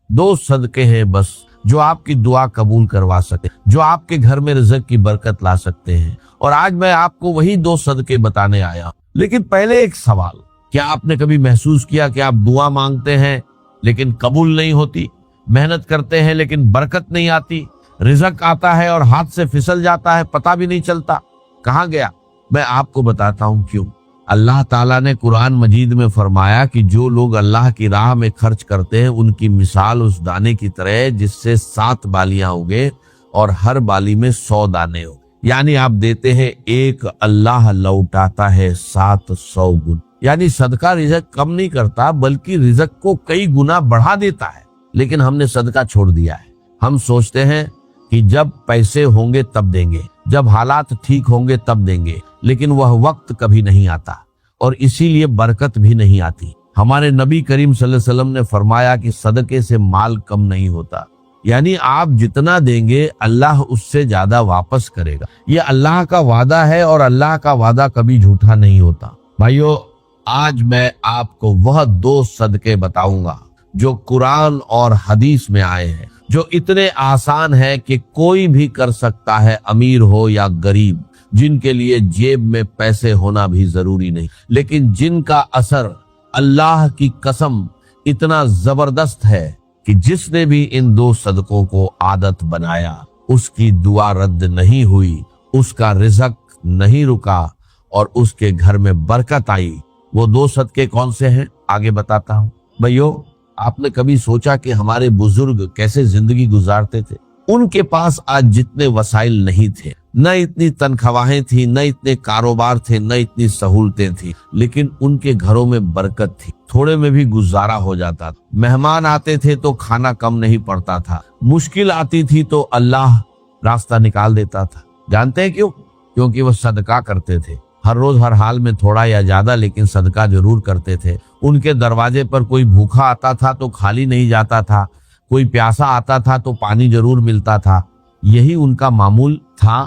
दो सदके हैं बस जो आपकी दुआ कबूल करवा सके, जो आपके घर में रिज़्क़ की बरकत ला सकते हैं। और आज मैं आपको वही दो सदके बताने आया। लेकिन पहले एक सवाल, क्या आपने कभी महसूस किया कि आप दुआ मांगते हैं लेकिन कबूल नहीं होती, मेहनत करते हैं लेकिन बरकत नहीं आती, रिज़्क़ आता है और हाथ से फिसल जाता है, पता भी नहीं चलता कहाँ गया? मैं आपको बताता हूँ क्यों। अल्लाह ताला ने कुरान मजीद में फरमाया कि जो लोग अल्लाह की राह में खर्च करते हैं उनकी मिसाल उस दाने की तरह है जिससे 7 बालियां उगे और हर बाली में 100 दाने हो। यानी आप देते हैं एक, अल्लाह लौटाता है 700 गुना। यानी सदका रिज़्क़ कम नहीं करता बल्कि रिज़्क़ को कई गुना बढ़ा देता है। लेकिन हमने सदका छोड़ दिया है। हम सोचते हैं कि जब पैसे होंगे तब देंगे, जब हालात ठीक होंगे तब देंगे, लेकिन वह वक्त कभी नहीं आता और इसीलिए बरकत भी नहीं आती। हमारे नबी करीम सल्लल्लाहु अलैहि वसल्लम ने फरमाया कि सदके से माल कम नहीं होता, यानी आप जितना देंगे अल्लाह उससे ज्यादा वापस करेगा। यह अल्लाह का वादा है और अल्लाह का वादा कभी झूठा नहीं होता। भाइयों, आज मैं आपको वह 2 सदके बताऊंगा जो कुरान और हदीस में आए हैं, जो इतने आसान है कि कोई भी कर सकता है, अमीर हो या गरीब, जिनके लिए जेब में पैसे होना भी जरूरी नहीं, लेकिन जिनका असर अल्लाह की कसम इतना जबरदस्त है कि जिसने भी इन 2 सदकों को आदत बनाया उसकी दुआ रद्द नहीं हुई, उसका रिज़्क़ नहीं रुका और उसके घर में बरकत आई। वो 2 सदके कौन से हैं आगे बताता हूँ। भाइयों, आपने कभी सोचा कि हमारे बुजुर्ग कैसे जिंदगी गुजारते थे? उनके पास आज जितने वसाइल नहीं थे, न इतनी तनख्वाहें थी, न इतने कारोबार थे, न इतनी सहूलतें थी, लेकिन उनके घरों में बरकत थी। थोड़े में भी गुजारा हो जाता था। मेहमान आते थे तो खाना कम नहीं पड़ता था। मुश्किल आती थी तो अल्लाह रास्ता निकाल देता था। जानते हैं क्यों? क्योंकि वो सदका करते थे। हर रोज हर हाल में थोड़ा या ज्यादा लेकिन सदका जरूर करते थे। उनके दरवाजे पर कोई भूखा आता था तो खाली नहीं जाता था, कोई प्यासा आता था तो पानी जरूर मिलता था। यही उनका मामूल था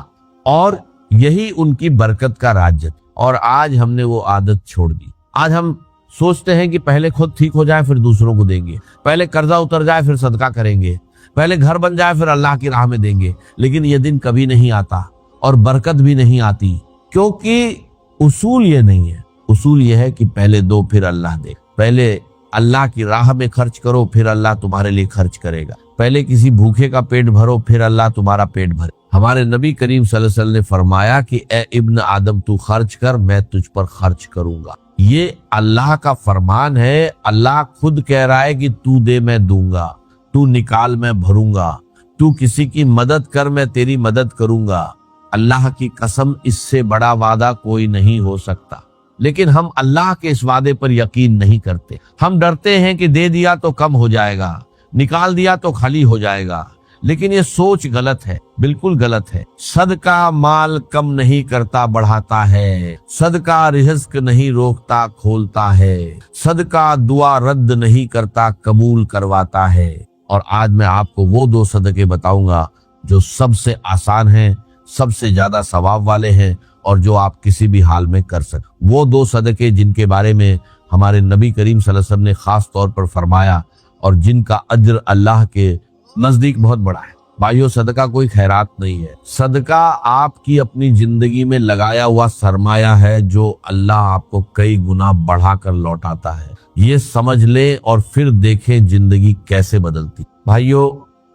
और यही उनकी बरकत का राज। और आज हमने वो आदत छोड़ दी। आज हम सोचते हैं कि पहले खुद ठीक हो जाए फिर दूसरों को देंगे, पहले कर्जा उतर जाए फिर सदका करेंगे, पहले घर बन जाए फिर अल्लाह की राह में देंगे। लेकिन ये दिन कभी नहीं आता और बरकत भी नहीं आती, क्योंकि उसूल ये नहीं है। उसूल ये है कि पहले दो फिर अल्लाह दे। पहले अल्लाह की राह में खर्च करो फिर अल्लाह तुम्हारे लिए खर्च करेगा। पहले किसी भूखे का पेट भरो फिर अल्लाह तुम्हारा पेट भरे। हमारे नबी करीम सल्लल्लाहु अलैहि वसल्लम ने फरमाया कि ए इब्न आदम तू खर्च कर, मैं तुझ पर खर्च करूंगा। ये अल्लाह का फरमान है। अल्लाह खुद कह रहा है कि तू दे मैं दूंगा, तू निकाल मैं भरूंगा, तू किसी की मदद कर मैं तेरी मदद करूंगा। अल्लाह की कसम, इससे बड़ा वादा कोई नहीं हो सकता। लेकिन हम अल्लाह के इस वादे पर यकीन नहीं करते। हम डरते हैं कि दे दिया तो कम हो जाएगा, निकाल दिया तो खाली हो जाएगा। लेकिन ये सोच गलत है, बिल्कुल गलत है। सदका माल कम नहीं करता, बढ़ाता है। सदका रिज़्क़ नहीं रोकता, खोलता है। सदका दुआ रद्द नहीं करता, कबूल करवाता है। और आज मैं आपको वो दो सदके बताऊंगा जो सबसे आसान हैं, सबसे ज्यादा सवाब वाले हैं और जो आप किसी भी हाल में कर सकते। वो दो सदके जिनके बारे में हमारे नबी करीम सल्लल्लाहु अलैहि वसल्लम ने खास तौर पर फरमाया और जिनका अज्र अल्लाह के नजदीक बहुत बड़ा है। भाइयों, सदका कोई खैरात नहीं है। सदका आपकी अपनी जिंदगी में लगाया हुआ सरमाया है जो अल्लाह आपको कई गुना बढ़ाकर लौटाता है। ये समझ ले और फिर देखें जिंदगी कैसे बदलती। भाइयों,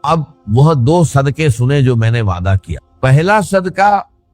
अब वह दो सदके सुने जो मैंने वादा किया। पहला सदका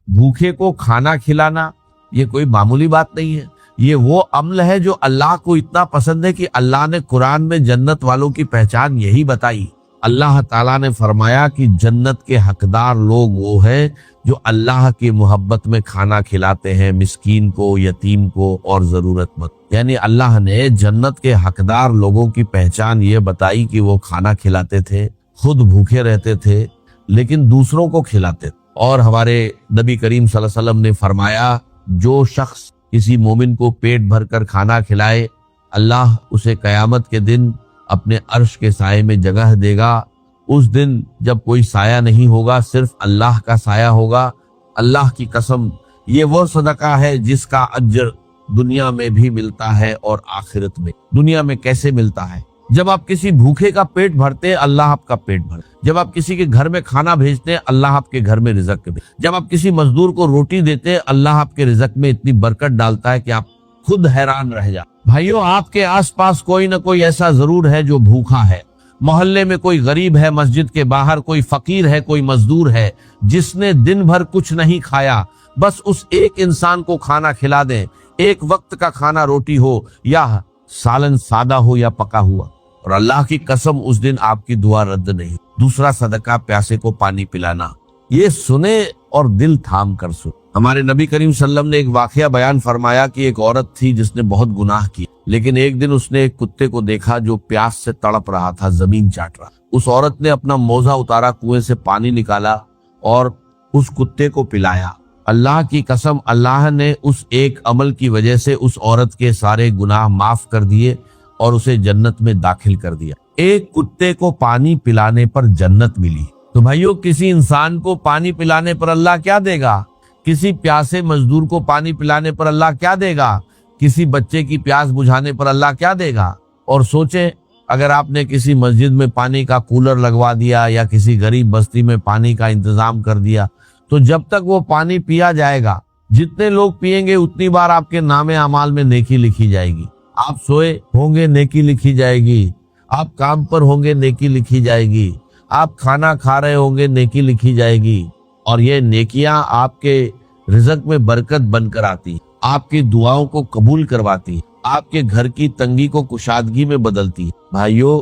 भूखे को खाना खिलाना। ये कोई मामूली बात नहीं है। ये वो अमल है जो अल्लाह को इतना पसंद है कि अल्लाह ने कुरान में जन्नत वालों की पहचान यही बताई। अल्लाह ताला ने फरमाया कि जन्नत के हकदार लोग वो हैं जो अल्लाह की मोहब्बत में खाना खिलाते हैं मिस्कीन को, यतीम को और जरूरतमंद। यानी अल्लाह ने जन्नत के हकदार लोगों की पहचान ये बताई कि वो खाना खिलाते थे, खुद भूखे रहते थे लेकिन दूसरों को खिलाते थे। और हमारे नबी करीम सल्लल्लाहु अलैहि वसल्लम ने फरमाया, जो शख्स किसी मोमिन को पेट भरकर खाना खिलाए, अल्लाह उसे कयामत के दिन अपने अर्श के साये में जगह देगा। उस दिन जब कोई साया नहीं होगा, सिर्फ अल्लाह का साया होगा। अल्लाह की कसम, ये वो सदका है जिसका अज्र दुनिया में भी मिलता है और आखिरत में। दुनिया में कैसे मिलता है? जब आप किसी भूखे का पेट भरते हैं, अल्लाह आपका पेट भरते। जब आप किसी के घर में खाना भेजते हैं, अल्लाह आपके घर में रिज़्क भेजते। जब आप किसी मजदूर को रोटी देते हैं, अल्लाह आपके रिज़्क में इतनी बरकत डालता है कि आप खुद हैरान रह जाते। भाइयों, आपके आसपास कोई ना कोई ऐसा जरूर है जो भूखा है। मोहल्ले में कोई गरीब है, मस्जिद के बाहर कोई फकीर है, कोई मजदूर है जिसने दिन भर कुछ नहीं खाया। बस उस एक इंसान को खाना खिला दें, एक वक्त का खाना, रोटी हो या सालन सादा हो या पका हुआ, और अल्लाह की कसम उस दिन आपकी दुआ रद्द नहीं। दूसरा सदका, प्यासे को पानी पिलाना। ये सुने और दिल थाम कर सुन। हमारे नबी करीम सल्लल्लाहु अलैहि वसल्लम ने एक वाकया बयान फरमाया कि एक औरत थी जिसने बहुत गुनाह किए, लेकिन एक दिन उसने एक कुत्ते को देखा जो प्यास से तड़प रहा था, जमीन चाट रहा। उस औरत ने अपना मोजा उतारा, कुएं से पानी निकाला और उस कुत्ते को पिलाया। अल्लाह की कसम, अल्लाह ने उस एक अमल की वजह से उस औरत के सारे गुनाह माफ कर दिए और उसे जन्नत में दाखिल कर दिया। एक कुत्ते को पानी पिलाने पर जन्नत मिली। तो भाइयों, किसी इंसान को पानी पिलाने पर अल्लाह क्या देगा? किसी प्यासे मजदूर को पानी पिलाने पर अल्लाह क्या देगा? किसी बच्चे की प्यास बुझाने पर अल्लाह क्या देगा? और सोचें, अगर आपने किसी मस्जिद में पानी का कूलर लगवा दिया या किसी गरीब बस्ती में पानी का इंतजाम कर दिया, तो जब तक वो पानी पिया जाएगा, जितने लोग पिएंगे उतनी बार आपके नामे अमाल में नेकी लिखी जाएगी। आप सोए होंगे, नेकी लिखी जाएगी। आप काम पर होंगे, नेकी लिखी जाएगी। आप खाना खा रहे होंगे, नेकी लिखी जाएगी। और ये नेकियां आपके रिज़्क में बरकत बनकर आती, आपकी दुआओं को कबूल करवाती, आपके घर की तंगी को कुशादगी में बदलती। भाइयों,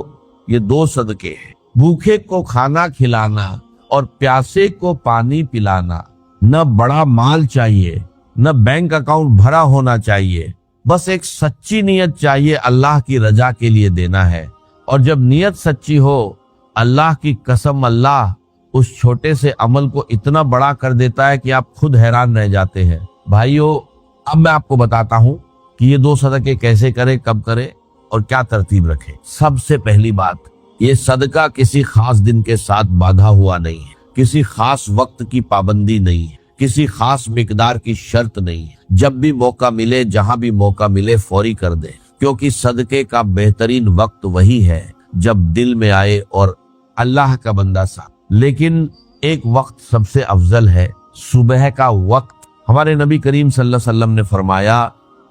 ये दो सदके हैं, भूखे को खाना खिलाना और प्यासे को पानी पिलाना। न बड़ा माल चाहिए, न बैंक अकाउंट भरा होना चाहिए, बस एक सच्ची नियत चाहिए, अल्लाह की रजा के लिए देना है। और जब नियत सच्ची हो, अल्लाह की कसम, अल्लाह उस छोटे से अमल को इतना बड़ा कर देता है कि आप खुद हैरान रह जाते हैं। भाइयों, अब मैं आपको बताता हूं कि ये दो सदके कैसे करें, कब करें और क्या तरतीब रखें। सबसे पहली बात, ये सदका किसी खास दिन के साथ बांधा हुआ नहीं है, किसी खास वक्त की पाबंदी नहीं है, किसी खास मिकदार की शर्त नहीं है। जब भी मौका मिले, जहां भी मौका मिले, फौरी कर दे, क्योंकि सदके का बेहतरीन वक्त वही है जब दिल में आए और अल्लाह का बंदा साथ। लेकिन एक वक्त सबसे अफजल है, सुबह का वक्त। हमारे नबी करीम सल्लल्लाहु अलैहि वसल्लम ने फरमाया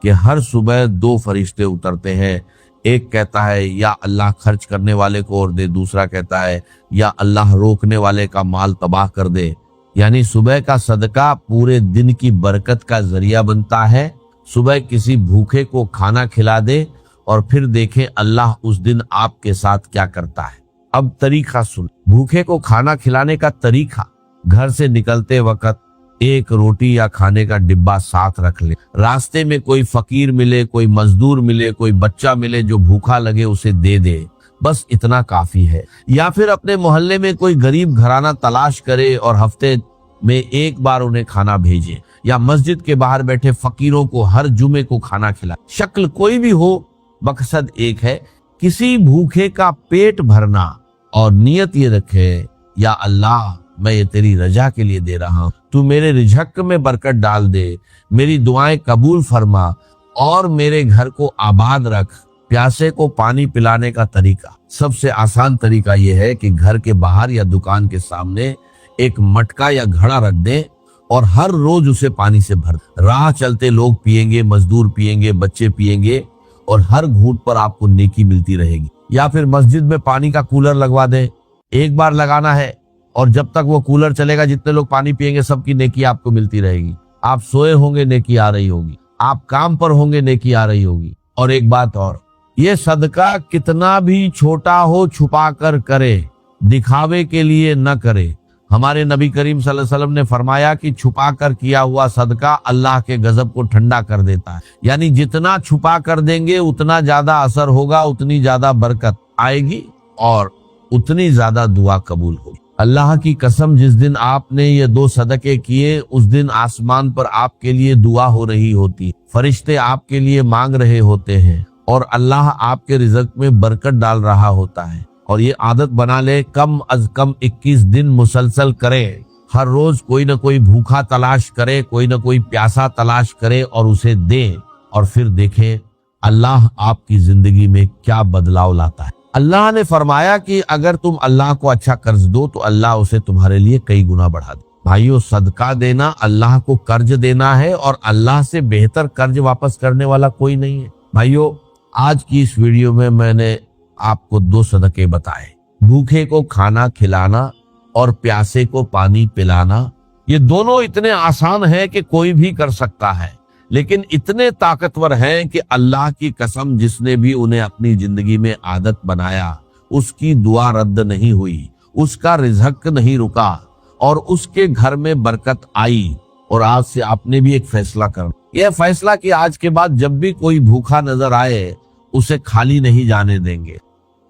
कि हर सुबह दो फरिश्ते उतरते हैं। एक कहता है या अल्लाह खर्च करने वाले को और दे, दूसरा कहता है या अल्लाह रोकने वाले का माल तबाह कर दे। यानी सुबह का सदका पूरे दिन की बरकत का जरिया बनता है। सुबह किसी भूखे को खाना खिला दे और फिर देखें अल्लाह उस दिन आपके साथ क्या करता है। अब तरीका सुन। भूखे को खाना खिलाने का तरीका, घर से निकलते वक्त एक रोटी या खाने का डिब्बा साथ रख ले। रास्ते में कोई फकीर मिले, कोई मजदूर मिले, कोई बच्चा मिले जो भूखा लगे, उसे दे दे, बस इतना काफी है। या फिर अपने मोहल्ले में कोई गरीब घराना तलाश करे और हफ्ते में एक बार उन्हें खाना भेजे, या मस्जिद के बाहर बैठे फकीरों को हर जुमे को खाना खिलाए। शक्ल कोई भी हो, मकसद एक है, किसी भूखे का पेट भरना। और नियत ये रखे, या अल्लाह मैं ये तेरी रजा के लिए दे रहा हूँ, तू मेरे रिज़्क में बरकत डाल दे, मेरी दुआएं कबूल फरमा और मेरे घर को आबाद रख। प्यासे को पानी पिलाने का तरीका, सबसे आसान तरीका यह है कि घर के बाहर या दुकान के सामने एक मटका या घड़ा रख दे और हर रोज उसे पानी से भर। राह चलते लोग पिएंगे, मजदूर पिएंगे, बच्चे पिएंगे और हर घूंट पर आपको नेकी मिलती रहेगी। या फिर मस्जिद में पानी का कूलर लगवा दे, एक बार लगाना है और जब तक वो कूलर चलेगा जितने लोग पानी पिएंगे सबकी नेकी आपको मिलती रहेगी। आप सोए होंगे, नेकी आ रही होगी, आप काम पर होंगे, नेकी आ रही होगी। और एक बात और, ये सदका कितना भी छोटा हो छुपा कर करे, दिखावे के लिए न करे। हमारे नबी करीम सल्लल्लाहु अलैहि वसल्लम ने फरमाया कि छुपा कर किया हुआ सदका अल्लाह के गजब को ठंडा कर देता है। यानी जितना छुपा कर देंगे उतना ज्यादा असर होगा, उतनी ज्यादा बरकत आएगी और उतनी ज्यादा दुआ कबूल होगी। अल्लाह की कसम, जिस दिन आपने ये दो सदके किए उस दिन आसमान पर आपके लिए दुआ हो रही होती, फरिश्ते आपके लिए मांग रहे होते हैं और अल्लाह आपके रिज़्क में बरकत डाल रहा होता है। और ये आदत बना ले, कम अज कम 21 दिन मुसलसल करे। हर रोज कोई ना कोई भूखा तलाश करे, कोई ना कोई प्यासा तलाश करे और उसे दे, और फिर देखे अल्लाह आपकी जिंदगी में क्या बदलाव लाता है। اللہ نے فرمایا کہ اگر تم اللہ کو اچھا قرض دو تو اللہ اسے تمہارے لیے کئی گنا بڑھا دے۔ بھائیو، صدقہ دینا اللہ کو قرض دینا ہے، اور اللہ سے بہتر قرض واپس کرنے والا کوئی نہیں ہے۔ بھائیو، آج کی اس ویڈیو میں میں نے آپ کو 2 صدقے بتائے، بھوکے کو کھانا کھلانا اور پیاسے کو پانی پلانا۔ یہ دونوں اتنے آسان ہیں کہ کوئی بھی کر سکتا ہے، لیکن اتنے طاقتور ہیں کہ اللہ کی قسم جس نے بھی انہیں اپنی زندگی میں عادت بنایا، اس کی دعا رد نہیں ہوئی، اس کا رزق نہیں رکا، اور اس کے گھر میں برکت آئی۔ اور آج سے آپ نے بھی ایک فیصلہ کرنا، یہ فیصلہ کہ آج کے بعد جب بھی کوئی بھوکا نظر آئے اسے خالی نہیں جانے دیں گے۔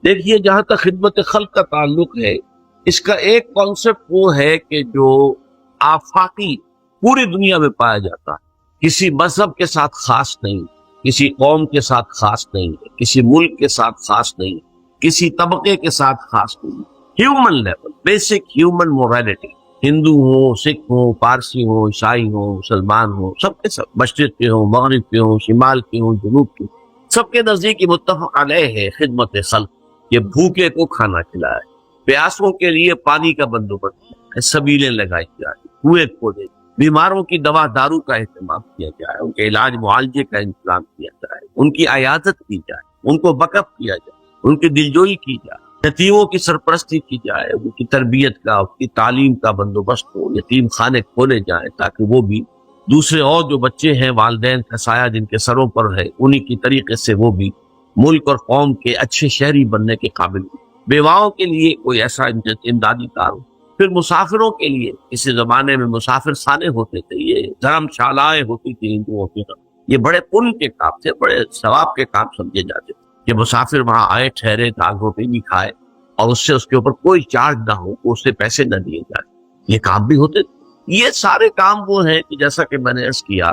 دیکھیے، جہاں تک خدمت خلق کا تعلق ہے، اس کا ایک کانسیپٹ وہ ہے کہ جو آفاقی پوری دنیا میں پایا جاتا ہے، کسی مذہب کے ساتھ خاص نہیں، کسی قوم کے ساتھ خاص نہیں، کسی ملک کے ساتھ خاص نہیں، کسی طبقے کے ساتھ خاص نہیں، human level, basic human morality, Hindu ہوں، سکھ ہوں، پارسی ہوں، عیسائی ہوں، مسلمان ہوں، سب کے سب، مشرق کے ہوں، مغرب کے ہوں، شمال کے ہوں، جنوب کے ہوں، سب کے نزدیک متفق علیہ ہے خدمت خلق۔ یہ بھوکے کو کھانا کھلائے، پیاسوں کے لیے پانی کا بندوبست، سبیلیں لگائی جائیں، کنویں کھودے، بیماروں کی دوا دارو کا اہتمام کیا جائے، ان کے علاج معالجے کا انتظام کیا جائے، ان کی عیادت کی جائے، ان کو بکف کیا جائے، ان کی دلجوئی کی جائے، یتیموں کی سرپرستی کی جائے، ان کی تربیت کا، ان کی تعلیم کا بندوبست ہو، یتیم خانے کھولے جائیں تاکہ وہ بھی دوسرے اور جو بچے ہیں، والدین کا سایہ جن کے سروں پر ہے، انہی کی طریقے سے وہ بھی ملک اور قوم کے اچھے شہری بننے کے قابل ہو۔ بیواؤں کے لیے کوئی ایسا امدادی کار ہو۔ پھر مسافروں کے لیے، کسی زمانے میں مسافر خانے ہوتے تھے، یہ دھرم شالائیں ہوتی تھی ہندوؤں کی، یہ بڑے پن کے کام تھے، بڑے ثواب کے کام سمجھے جاتے تھے کہ مسافر وہاں آئے، ٹھہرے، دال روٹی بھی کھائے، اور اس سے اس کے اوپر کوئی چارج نہ ہو، اس سے پیسے نہ دیے جائے، یہ کام بھی ہوتے تھے۔ یہ سارے کام وہ ہیں کہ جیسا کہ میں نے عرض کیا